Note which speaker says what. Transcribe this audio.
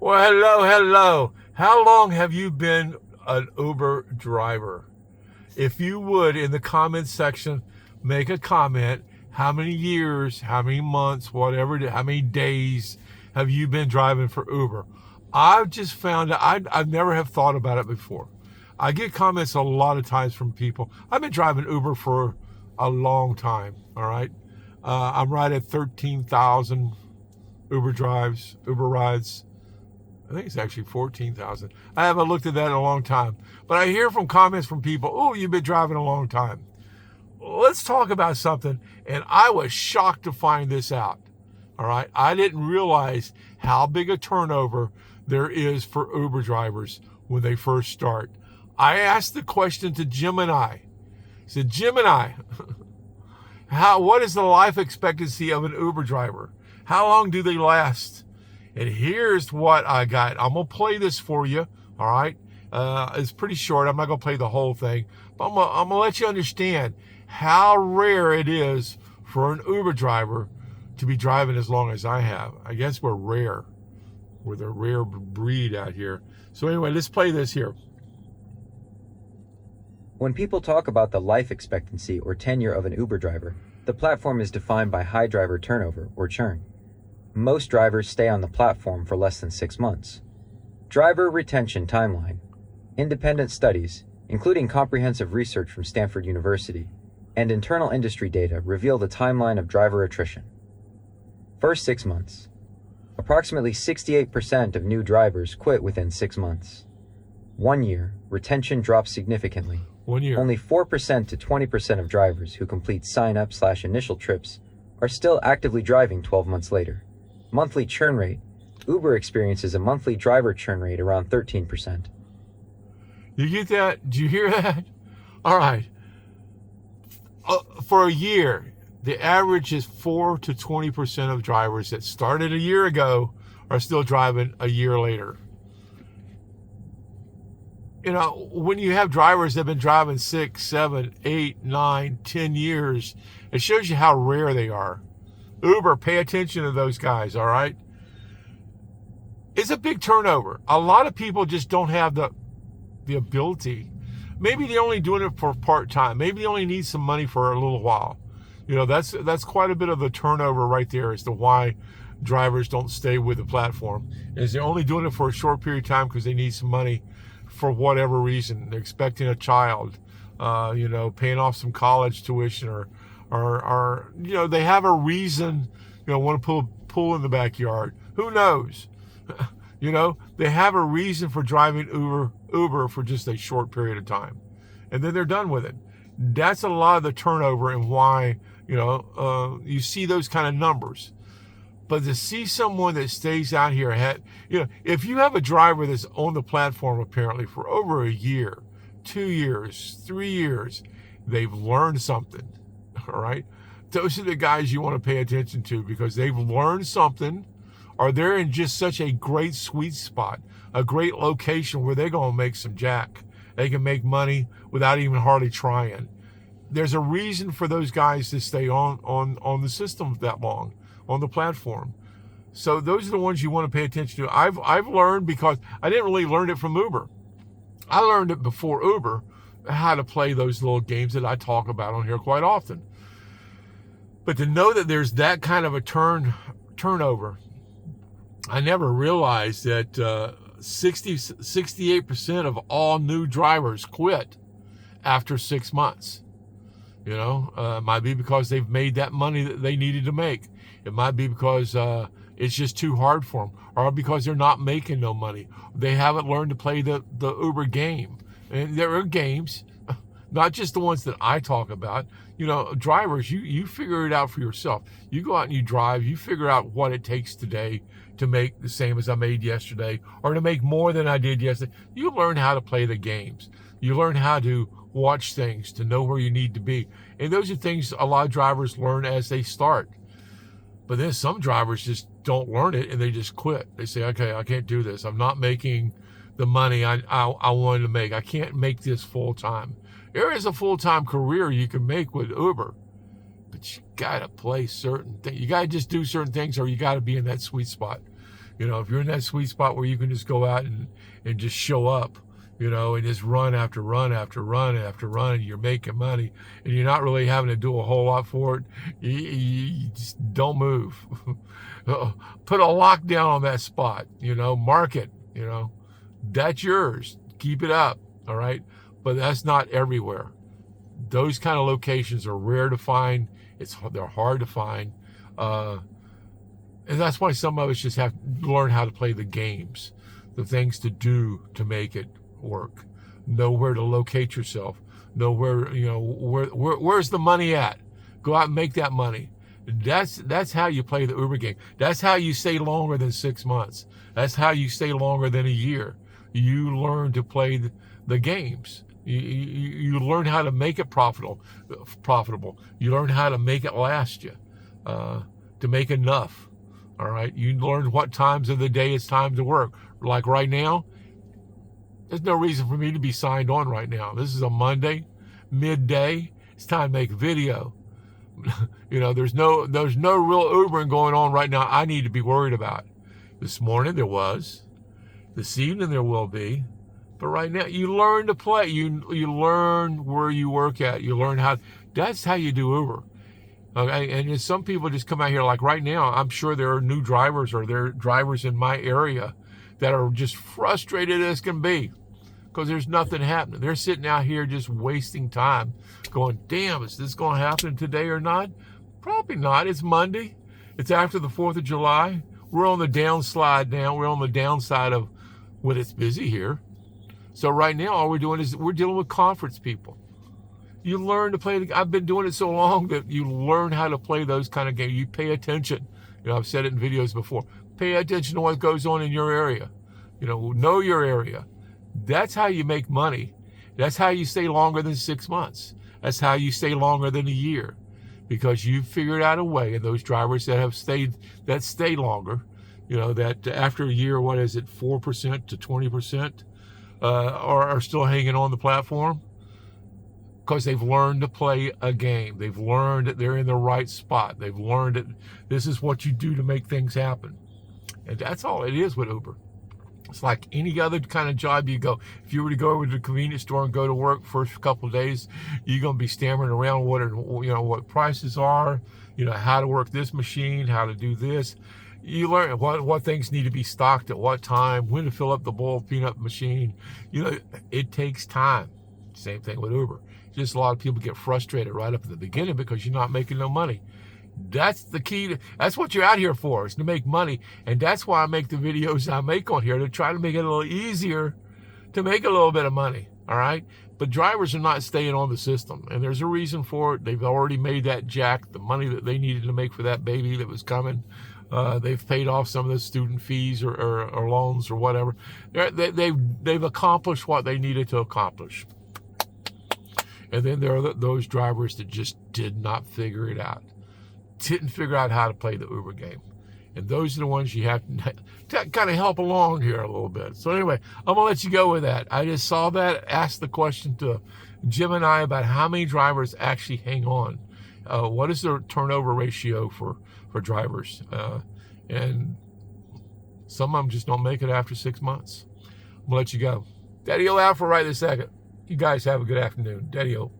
Speaker 1: Well, hello. How long have you been an Uber driver? If you would, in the comments section, make a comment. How many years, how many months, whatever, how many days have you been driving for Uber? I've just found out, I've never have thought about it before. I get comments a lot of times from people. I've been driving Uber for a long time, all right? I'm right at 13,000 Uber rides. I think it's actually 14,000. I haven't looked at that in a long time. But I hear from comments from people, oh, you've been driving a long time. Let's talk about something. And I was shocked to find this out. All right. I didn't realize how big a turnover there is for Uber drivers when they first start. I asked the question to Gemini. I said, Gemini, what is the life expectancy of an Uber driver? How long do they last? And here's what I got. I'm going to play this for you, all right? It's pretty short. I'm not going to play the whole thing. But I'm going to let you understand how rare it is for an Uber driver to be driving as long as I have. I guess we're rare. We're the rare breed out here. So anyway, let's play this here.
Speaker 2: When people talk about the life expectancy or tenure of an Uber driver, the platform is defined by high driver turnover, or churn. Most drivers stay on the platform for less than 6 months. Driver retention timeline. Independent studies, including comprehensive research from Stanford University, and internal industry data reveal the timeline of driver attrition. First 6 months. Approximately 68% of new drivers quit within 6 months. 1 year, retention drops significantly.
Speaker 1: 1 year.
Speaker 2: Only 4% to 20% of drivers who complete sign-up/initial trips are still actively driving 12 months later. Monthly churn rate. Uber experiences a monthly driver churn rate around 13%.
Speaker 1: You get that? Do you hear that? All right. For a year, the average is 4 to 20% of drivers that started a year ago are still driving a year later. You know, when you have drivers that have been driving 6, 7, 8, 9, 10 years, it shows you how rare they are. Uber, pay attention to those guys, all right? It's a big turnover. A lot of people just don't have the ability. Maybe they're only doing it for part-time. Maybe they only need some money for a little while. You know, that's quite a bit of a turnover right there as to why drivers don't stay with the platform. Is they're only doing it for a short period of time because they need some money for whatever reason. They're expecting a child, paying off some college tuition or they have a reason, want to put a pool in the backyard. Who knows? They have a reason for driving Uber for just a short period of time. And then they're done with it. That's a lot of the turnover and why, you see those kind of numbers. But to see someone that stays out here, if you have a driver that's on the platform apparently for over a year, 2 years, 3 years, they've learned something. All right. Those are the guys you want to pay attention to because they've learned something or they're in just such a great sweet spot, a great location where they're going to make some jack. They can make money without even hardly trying. There's a reason for those guys to stay on the system that long, on the platform. So those are the ones you want to pay attention to. I've learned because I didn't really learn it from Uber. I learned it before Uber, how to play those little games that I talk about on here quite often. But to know that there's that kind of a turnover, I never realized that 68% of all new drivers quit after 6 months. It might be because they've made that money that they needed to make. It might be because it's just too hard for them, or because they're not making no money. They haven't learned to play the Uber game. And there are games, not just the ones that I talk about. Drivers, you figure it out for yourself. You go out and you drive, you figure out what it takes today to make the same as I made yesterday or to make more than I did yesterday. You learn how to play the games. You learn how to watch things, to know where you need to be. And those are things a lot of drivers learn as they start. But then some drivers just don't learn it and they just quit. They say, okay, I can't do this. I'm not making the money I wanted to make. I can't make this full time. There is a full-time career you can make with Uber, but you got to play certain things. You got to just do certain things or you got to be in that sweet spot. If you're in that sweet spot where you can just go out and just show up, and just run after run after run after run, and you're making money, and you're not really having to do a whole lot for it, you just don't move. Put a lockdown on that spot, mark it, that's yours. Keep it up, all right? But that's not everywhere. Those kind of locations are rare to find. They're hard to find. And that's why some of us just have to learn how to play the games, the things to do to make it work. Know where to locate yourself. Know where's the money at. Go out and make that money. That's how you play the Uber game. That's how you stay longer than 6 months. That's how you stay longer than a year. You learn to play the games. You learn how to make it profitable. You learn how to make it last you, to make enough. All right. You learn what times of the day it's time to work. Like right now, there's no reason for me to be signed on right now. This is a Monday, midday. It's time to make a video. There's no real Ubering going on right now I need to be worried about. This morning there was. This evening there will be. But right now, you learn to play. You learn where you work at. You learn how. That's how you do Uber. Okay, and some people just come out here like right now. I'm sure there are new drivers or there are drivers in my area that are just frustrated as can be because there's nothing happening. They're sitting out here just wasting time, going, "Damn, is this going to happen today or not?" Probably not. It's Monday. It's after the 4th of July. We're on the downslide now. We're on the downside of when it's busy here. So right now, all we're doing is we're dealing with conference people. You learn to play. I've been doing it so long that you learn how to play those kind of games. You pay attention. I've said it in videos before. Pay attention to what goes on in your area. Know your area. That's how you make money. That's how you stay longer than 6 months. That's how you stay longer than a year, because you figured out a way. And those drivers that stay longer, that after a year, 4% to 20%, are still hanging on the platform because they've learned to play a game. They've learned that they're in the right spot. They've learned that this is what you do to make things happen. And that's all it is with Uber. It's like any other kind of job you go. If you were to go over to the convenience store and go to work first couple of days, you're going to be stammering around what prices are, how to work this machine, how to do this. You learn what things need to be stocked at what time, when to fill up the boiled peanut machine. It takes time. Same thing with Uber. Just a lot of people get frustrated right up at the beginning because you're not making no money. That's the key. That's what you're out here for, is to make money. And that's why I make the videos I make on here, to try to make it a little easier to make a little bit of money. All right. But drivers are not staying on the system. And there's a reason for it. They've already made that jack, the money that they needed to make for that baby that was coming. They've paid off some of the student fees or loans or whatever. They've accomplished what they needed to accomplish. And then there are those drivers that just did not figure it out. Didn't figure out how to play the Uber game. And those are the ones you have to kind of help along here a little bit. So anyway, I'm going to let you go with that. I just saw that, asked the question to Jim and I about how many drivers actually hang on. What is the turnover ratio for drivers? And some of them just don't make it after 6 months. I'm going to let you go. Daddy-o out for right this second. You guys have a good afternoon. Daddy-o.